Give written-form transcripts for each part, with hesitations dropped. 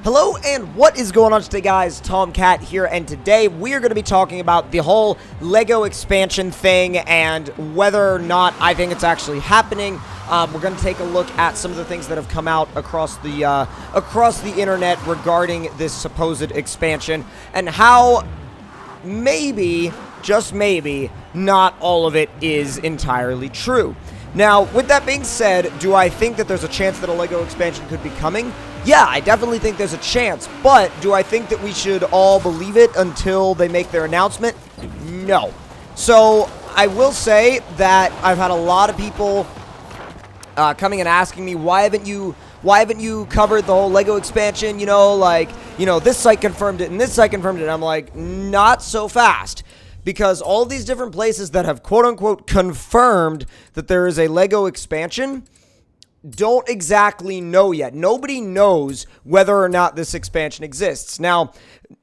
Hello, and what is going on today, guys? Tomcat here, and today we are going to be talking about the whole LEGO expansion thing and whether or not I think it's actually happening. We're going to take a look at some of the things that have come out across the internet regarding this supposed expansion and how maybe, just maybe, not all of it is entirely true. Now, with that being said, do I think that there's a chance that a LEGO expansion could be coming? Yeah, I definitely think there's a chance, but do I think that we should all believe it until they make their announcement? No. So, I will say that I've had a lot of people coming and asking me, why haven't you covered the whole LEGO expansion? This site confirmed it and this site confirmed it. And I'm like, not so fast. Because all these different places that have quote-unquote confirmed that there is a LEGO expansion don't exactly know yet. Nobody knows whether or not this expansion exists. Now,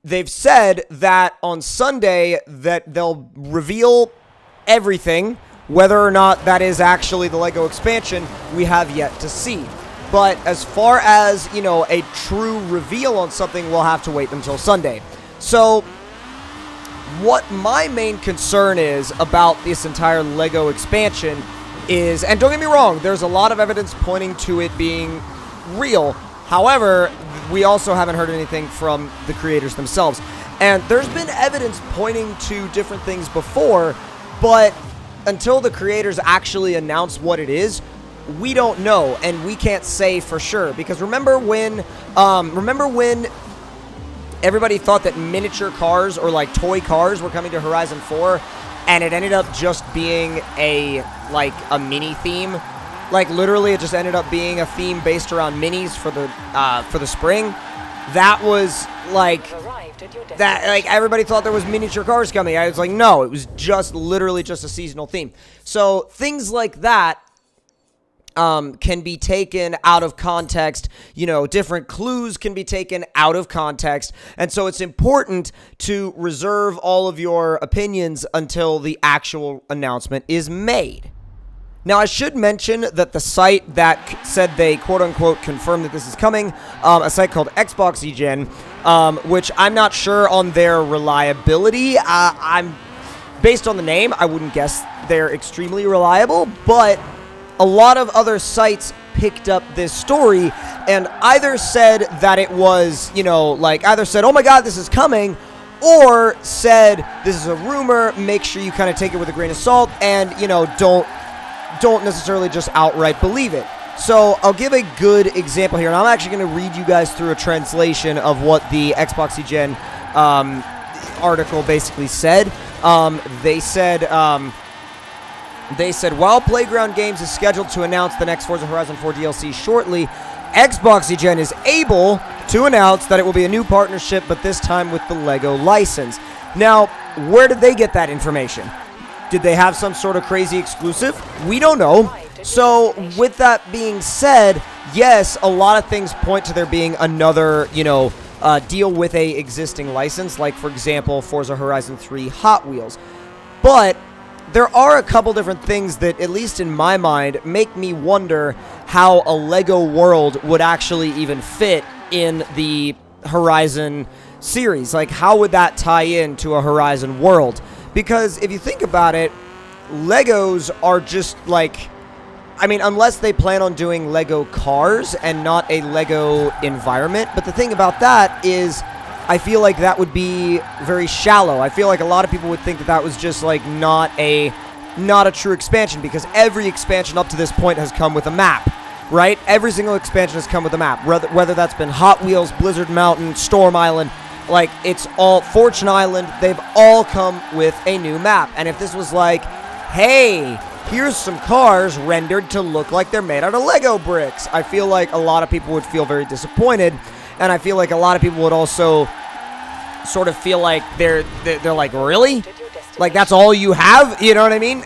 they've said that on Sunday that they'll reveal everything. Whether or not that is actually the LEGO expansion, we have yet to see. But as far as, a true reveal on something, we'll have to wait until Sunday. So what my main concern is about this entire LEGO expansion is, and don't get me wrong, there's a lot of evidence pointing to it being real. However, we also haven't heard anything from the creators themselves. And there's been evidence pointing to different things before, but until the creators actually announce what it is, we don't know, and we can't say for sure. Because remember when everybody thought that miniature cars or like toy cars were coming to Horizon 4, and it ended up just being a mini theme. Like literally, it just ended up being a theme based around minis for the spring. That was everybody thought there was miniature cars coming. I was like, no, it was just literally just a seasonal theme. So things like that can be taken out of context. Different clues can be taken out of context. And so it's important to reserve all of your opinions until the actual announcement is made. Now, I should mention that the site that said they quote-unquote confirmed that this is coming, a site called Xbox Egen, which I'm not sure on their reliability. I'm based on the name, I wouldn't guess they're extremely reliable, but a lot of other sites picked up this story and either said that it was, either said, oh my god, this is coming, or said, this is a rumor, make sure you kind of take it with a grain of salt, and, don't necessarily just outright believe it. So, I'll give a good example here, and I'm actually going to read you guys through a translation of what the Xbox Egen article basically said. They said, while Playground Games is scheduled to announce the next Forza Horizon 4 DLC shortly, Xbox Egen is able to announce that it will be a new partnership, but this time with the LEGO license. Now, where did they get that information? Did they have some sort of crazy exclusive? We don't know. So, with that being said, yes, a lot of things point to there being another, deal with a existing license, like, for example, Forza Horizon 3 Hot Wheels. But there are a couple different things that, at least in my mind, make me wonder how a LEGO world would actually even fit in the Horizon series. Like, how would that tie into a Horizon world? Because if you think about it, Legos are just unless they plan on doing LEGO cars and not a LEGO environment. But the thing about that is, I feel like that would be very shallow. I feel like a lot of people would think that that was just not a true expansion, because every expansion up to this point has come with a map, right? Every single expansion has come with a map, whether that's been Hot Wheels, Blizzard Mountain, Storm Island, it's all Fortune Island. They've all come with a new map. And if this was hey, here's some cars rendered to look like they're made out of Lego bricks, I feel like a lot of people would feel very disappointed. And I feel like a lot of people would also sort of feel like they're like, really? Like, that's all you have? You know what I mean?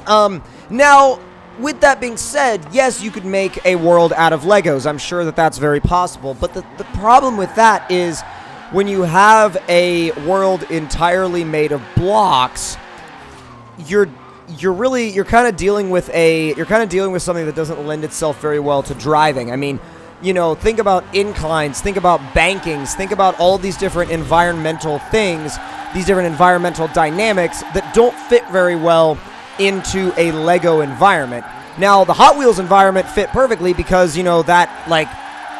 Now, with that being said, yes, you could make a world out of Legos. I'm sure that that's very possible. But the problem with that is when you have a world entirely made of blocks, you're kind of dealing with something that doesn't lend itself very well to driving. I mean, think about inclines, think about bankings, think about all these different environmental things, these different environmental dynamics that don't fit very well into a Lego environment. Now, the Hot Wheels environment fit perfectly because, that, like,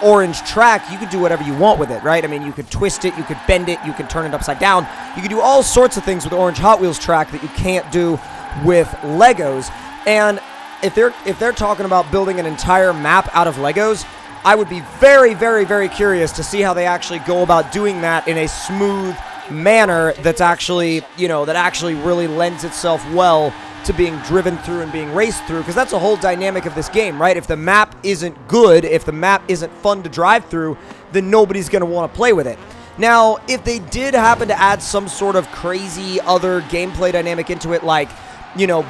orange track, you could do whatever you want with it, right? I mean, you could twist it, you could bend it, you could turn it upside down. You could do all sorts of things with the orange Hot Wheels track that you can't do with Legos. And if they're talking about building an entire map out of Legos, I would be very, very, very curious to see how they actually go about doing that in a smooth manner that's actually, that actually really lends itself well to being driven through and being raced through, because that's a whole dynamic of this game, right? If the map isn't good, if the map isn't fun to drive through, then nobody's going to want to play with it. Now, if they did happen to add some sort of crazy other gameplay dynamic into it, like,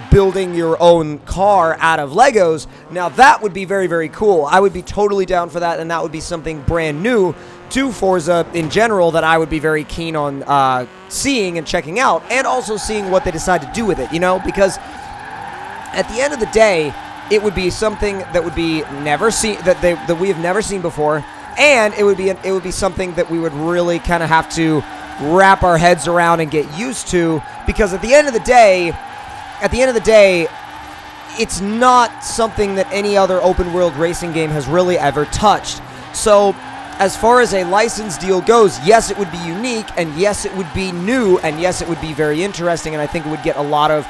building your own car out of Legos, now that would be very, very cool. I would be totally down for that, and that would be something brand new to Forza in general that I would be very keen on seeing and checking out, and also seeing what they decide to do with it, because at the end of the day, it would be something that would be never seen, that we have never seen before, and it would be something that we would really kind of have to wrap our heads around and get used to, because at the end of the day, it's not something that any other open world racing game has really ever touched. So as far as a license deal goes, yes, it would be unique, and yes, it would be new, and yes, it would be very interesting, and I think it would get a lot of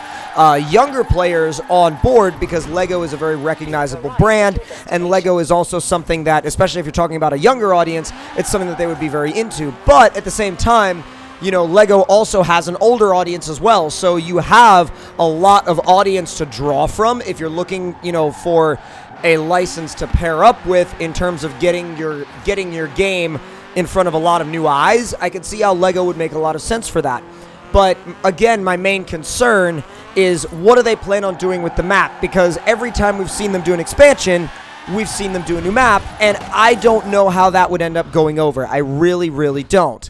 younger players on board, because Lego is a very recognizable brand, and Lego is also something that, especially if you're talking about a younger audience, it's something that they would be very into. But at the same time, Lego also has an older audience as well, so you have a lot of audience to draw from if you're looking, for a license to pair up with in terms of getting your game in front of a lot of new eyes. I could see how Lego would make a lot of sense for that. But again, my main concern is, what do they plan on doing with the map? Because every time we've seen them do an expansion, we've seen them do a new map, and I don't know how that would end up going over. I really, really don't.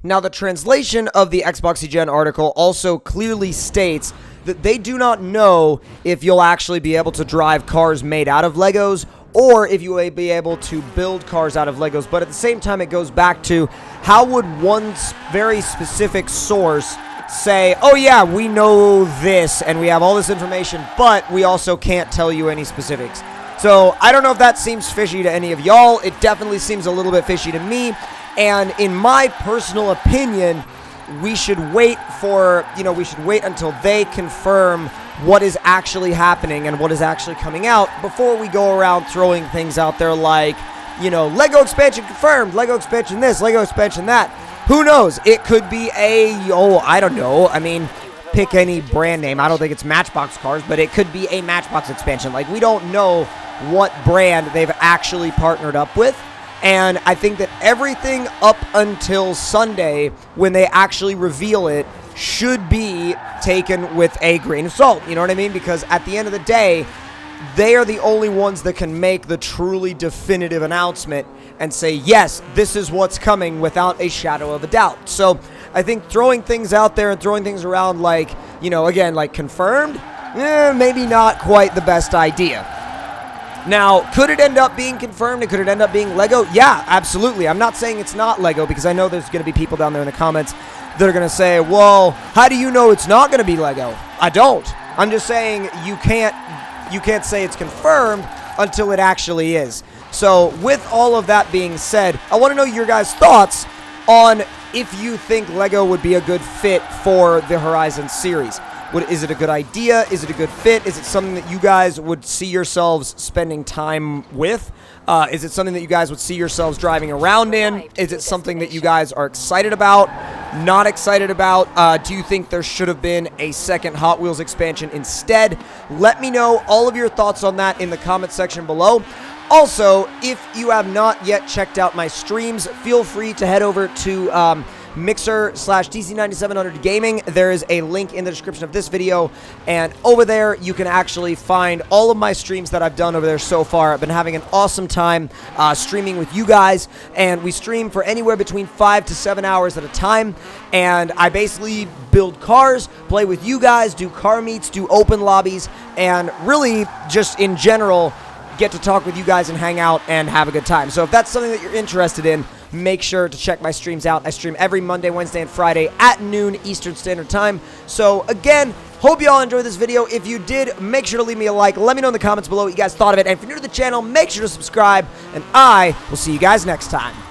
Now, the translation of the Xbox Gen article also clearly states that they do not know if you'll actually be able to drive cars made out of Legos, or if you will be able to build cars out of Legos. But at the same time, it goes back to, how would one very specific source say, oh yeah, we know this, and we have all this information, but we also can't tell you any specifics. So I don't know if that seems fishy to any of y'all. It definitely seems a little bit fishy to me. And in my personal opinion, we should wait until they confirm what is actually happening and what is actually coming out before we go around throwing things out there like, Lego expansion confirmed, Lego expansion this, Lego expansion that. Who knows? It could be I don't know. I mean, pick any brand name. I don't think it's Matchbox cars, but it could be a Matchbox expansion. Like, we don't know what brand they've actually partnered up with. And I think that everything up until Sunday, when they actually reveal it, should be taken with a grain of salt. You know what I mean? Because at the end of the day, they are the only ones that can make the truly definitive announcement and say, yes, this is what's coming, without a shadow of a doubt. So I think throwing things out there and throwing things around like, again, like confirmed, maybe not quite the best idea. Now, could it end up being confirmed, and could it end up being Lego? Yeah, absolutely. I'm not saying it's not Lego, because I know there's going to be people down there in the comments that are going to say, well, how do you know it's not going to be Lego? I don't. I'm just saying you can't say it's confirmed until it actually is. So with all of that being said, I want to know your guys' thoughts on if you think Lego would be a good fit for the Horizon series. Is it a good idea? Is it a good fit? Is it something that you guys would see yourselves spending time with? Is it something that you guys would see yourselves driving around in? Is it something that you guys are excited about? Not excited about? Do you think there should have been a second Hot Wheels expansion instead? Let me know all of your thoughts on that in the comment section below. Also, if you have not yet checked out my streams, feel free to head over to Mixer/TC9700 Gaming. There is a link in the description of this video, and over there you can actually find all of my streams that I've done over there so far. I've been having an awesome time streaming with you guys, and we stream for anywhere between 5 to 7 hours at a time, and I basically build cars, play with you guys, do car meets, do open lobbies, and really just in general get to talk with you guys and hang out and have a good time. So if that's something that you're interested in, make sure to check my streams out. I stream every Monday, Wednesday, and Friday at noon Eastern Standard Time. So again, hope you all enjoyed this video. If you did, make sure to leave me a like. Let me know in the comments below what you guys thought of it. And if you're new to the channel, make sure to subscribe. And I will see you guys next time.